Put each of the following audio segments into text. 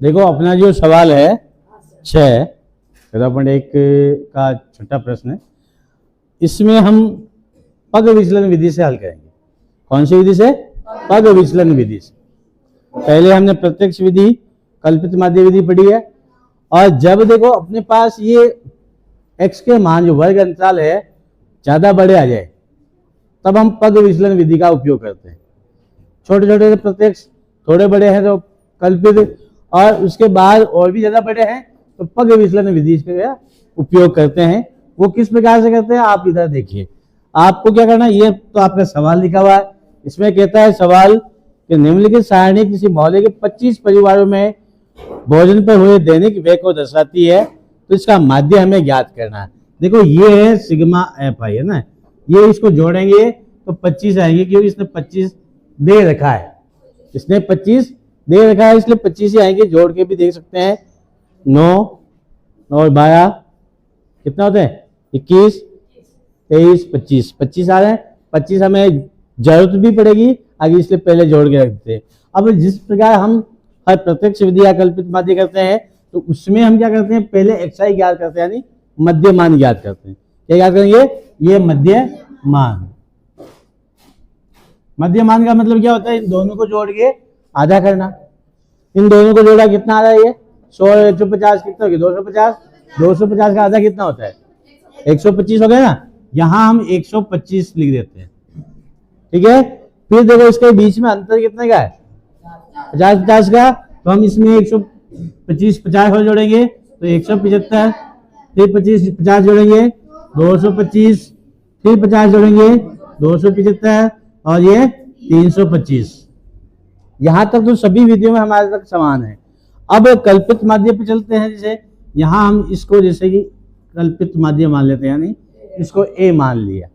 देखो अपना जो सवाल है 6 1 का छठा प्रश्न है, इसमें हम पग विचलन विधि से हल करेंगे। कौन सी विधि से? पग विचलन विधि से। पहले हमने प्रत्यक्ष विधि, कल्पित माध्य विधि पढ़ी है, और जब देखो अपने पास ये x के मान जो वर्ग अंतराल है ज्यादा बड़े आ जाए तब हम पग विचलन विधि का उपयोग करते हैं। छोटे छोटे प्रत्यक्ष, थोड़े बड़े हैं तो कल्पित, और उसके बाद और भी ज्यादा बड़े हैं तो पग विचलन विधि का उपयोग करते हैं। वो किस प्रकार से करते हैं आप इधर देखिए। आपको क्या करना है, ये तो आपका सवाल लिखा हुआ है, इसमें कहता है सवाल कि निम्नलिखित सारणी किसी मोहल्ले के 25 परिवारों में भोजन पर हुए दैनिक व्यय को दर्शाती है, तो इसका माध्य हमें ज्ञात करना है। देखो ये है सिग्मा एफ आई है ना, ये इसको जोड़ेंगे तो 25 आएंगे, क्योंकि इसने 25 दे रखा है, इसने 25 दे रखा है इसलिए 25 ही आएंगे। जोड़ के भी देख सकते हैं, 9 और 12 कितना होते हैं, 21 23 25 25 आ रहे हैं। 25 हमें जरूरत भी पड़ेगी आगे, इसलिए पहले जोड़ के रख देते हैं। अब जिस प्रकार हम हर प्रत्यक्ष विधि या कल्पित माध्य करते हैं तो उसमें हम क्या करते हैं, पहले एक्साई ज्ञात करते हैं, यानी मध्य मान ज्ञात करते हैं। क्या याद करेंगे, ये मध्य मान। मध्य मान का मतलब क्या होता है, इन दोनों को जोड़ के आधा करना। इन दोनों को जोड़ा कितना आ रहा है, ये 100 150 कितना हो गया, 250। 250 का आधा कितना होता है, 125 हो गया ना। यहां हम 125 लिख देते हैं, ठीक है। फिर देखो इसके बीच में अंतर कितने का है, 50-50 का, तो हम इसमें 125 50 और जोड़ेंगे तो 175, फिर 25 50 जोड़ेंगे 225, फिर 50 जोड़ेंगे 275, और ये 325। यहां तक तो सभी विधियों में हमारे तक समान है। अब कल्पित माध्य पे चलते हैं। जैसे यहां हम इसको जैसे कि कल्पित माध्य मान लेते हैं, यानी इसको ए मान लिया।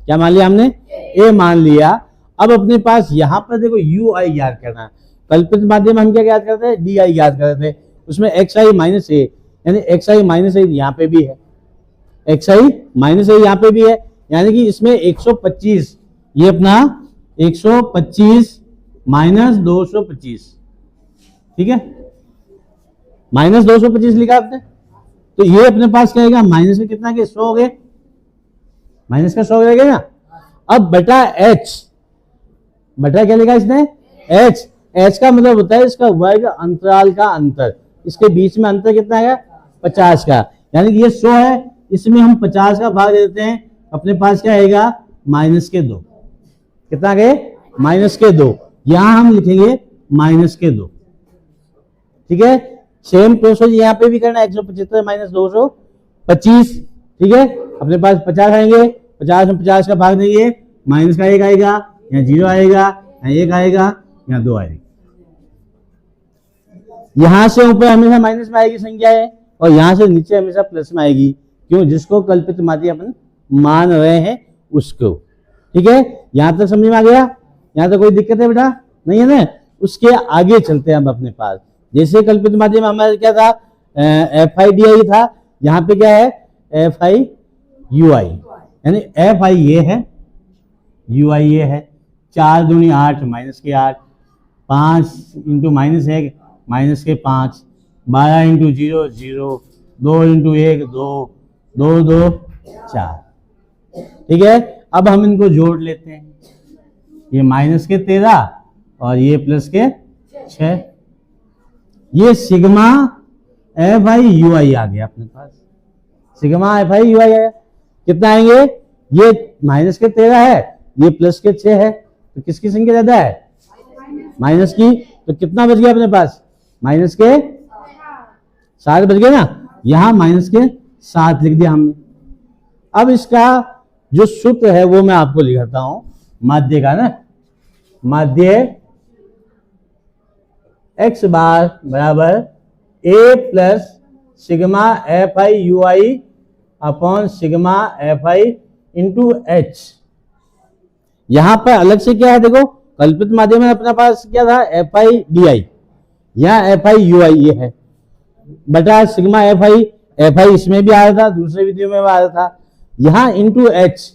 क्या मान लिया हमने, ए मान लिया। अब अपने पास यहाँ पर देखो यू आई याद करना है। कल्पित माध्य में हम क्या याद करते हैं, डी आई याद करते हैं। उसमें एक्स आई माइनस ए, यानी एक्स आई माइनस ए यहाँ पे भी है, एक्स आई माइनस ए यहाँ पे भी है, यानी कि इसमें 125, ये अपना 125 माइनस 225, ठीक है, माइनस 225 लिखा आपने। तो ये अपने पास क्या आएगा, माइनस में कितना के 100 हो गए, माइनस का 100 रहेगा ना। अब बटा एच, बटा क्या लिखा इसने, एच। एच का मतलब होता है इसका वर्ग अंतराल का अंतर, इसके बीच में अंतर कितना है 50 का, यानी कि ये 100 है, इसमें हम 50 का भाग देते हैं, अपने पास क्या आएगा -2। कितना गए, -2। यहां हम लिखेंगे -2, ठीक है। सेम प्रोसेस यहाँ पे भी करना है, 175 माइनस 225, ठीक है। अपने पास 50 आएंगे, 50 में 50 का भाग देंगे, माइनस का 1 आएगा, यहाँ 0 आएगा, यहाँ 1 आएगा, यहाँ 2 आएगा। यहां से ऊपर हमेशा माइनस में आएगी संख्या है, और यहां से नीचे हमेशा प्लस में आएगी, क्यों, जिसको कल्पित माध्य अपन मान रहे हैं उसको, ठीक है। यहां तक समझ में आ गया, यहां तक कोई दिक्कत है बेटा, नहीं है ना। उसके आगे चलते हैं हम अपने पास। जैसे कल्पित माध्य में हमारा क्या था, एफ आई डी आई था, यहाँ पे क्या है एफ आई यू आई, यानी एफ आई ये है, यू आई ये है। 4 दूनी 8 माइनस के 8, 5 इंटू -1 माइनस के 5, 12 इंटू 0 0, 2 इंटू 1 2, 2 2 4, ठीक है। अब हम इनको जोड़ लेते हैं, ये माइनस के 13 और ये प्लस के 6, ये सिग्मा एफ आई यू आई आ गया अपने पास। सिग्मा एफ आई यू आई आया, कितना आएंगे, ये माइनस के 13 है, ये प्लस के 6 है, तो किसकी संख्या ज्यादा है, माइनस की। तो कितना बच गया अपने पास, माइनस के 7 बच गए ना। यहां माइनस के 7 लिख दिया हमने। अब इसका जो सूत्र है वो मैं आपको लिखता हूं, माध्य का ना, माध्य x बार बराबर a plus sigma F I you I upon sigma F I into H. यहां पर अलग से क्या है, देखो कल्पित माध्यम में अपने पास क्या था, एफ आई डी आई, यहाँ एफ आई यू आई ये है, बटा सिग्मा एफ आई इसमें भी आ रहा था, दूसरे वीडियो में भी आ रहा था, यहाँ इंटू एच।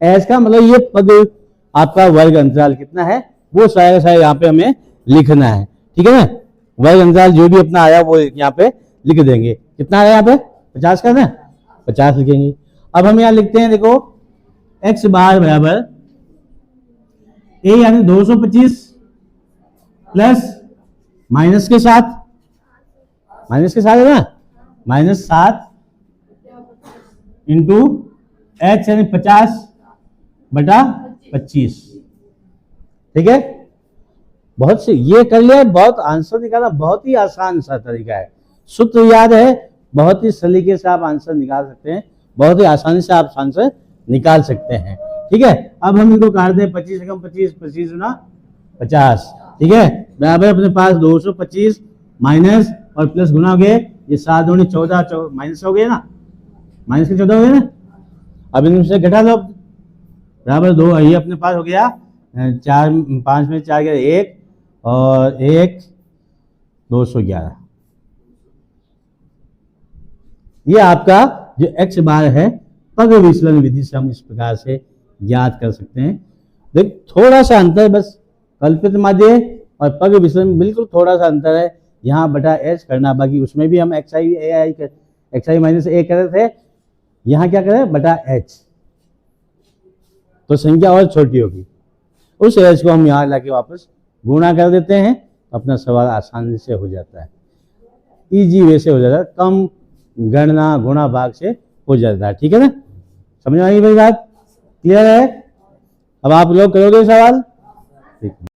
एच का मतलब ये पद आपका वर्ग अंतराल कितना है वो सारा यहाँ पे हमें लिखना है, ठीक है ना। वर्ग अंतराल जो भी अपना आया वो यहाँ पे लिख देंगे। कितना आया यहाँ पे 50 का ना, 50 लिखेंगे। अब हम यहाँ लिखते हैं, देखो x बार बराबर a यानी 225 प्लस माइनस के साथ है ना, -7 इंटू h यानी 50/25। ठीक है, बहुत से ये कर लिया। बहुत आंसर निकालना बहुत ही आसान सा तरीका है, सूत्र याद है, बहुत ही सलीके से आप आंसर निकाल सकते हैं, बहुत ही आसानी से आप आंसर निकाल सकते हैं। ठीक है, अब हम इनको काट दें, 25 से कम 25, 25 गुना 50, ठीक है, बराबर अपने पास 225 माइनस और प्लस गुना हो गए, ये 7 दूनी 14 माइनस हो गए ना, माइनस के 14 हो गए ना। अब इनसे घटा लो, बराबर 2, ये अपने पास हो गया 4, 5 में 4 गया 1 और 1 211। ये आपका जो x बार है पग विचलन विधि से हम इस प्रकार से ज्ञात कर सकते हैं। देख थोड़ा सा अंतर बस, कल्पित माध्य और पग विचलन बिल्कुल थोड़ा सा अंतर है, यहाँ बटा h करना, बाकी उसमें भी हम xi माइनस a कर रहे थे, यहाँ क्या करें बटा h, तो संख्या और छोटी होगी, उस h को हम यहाँ लाके वापस गुणा कर देते हैं, अपना सवाल आसानी से हो जाता है, इजी वे से हो जाता है, कम गणना गुणा भाग से हो जाता है। ठीक है ना, समझ में आई मेरी बात, क्लियर है? अब आप लोग करोगे सवाल? ठीक है।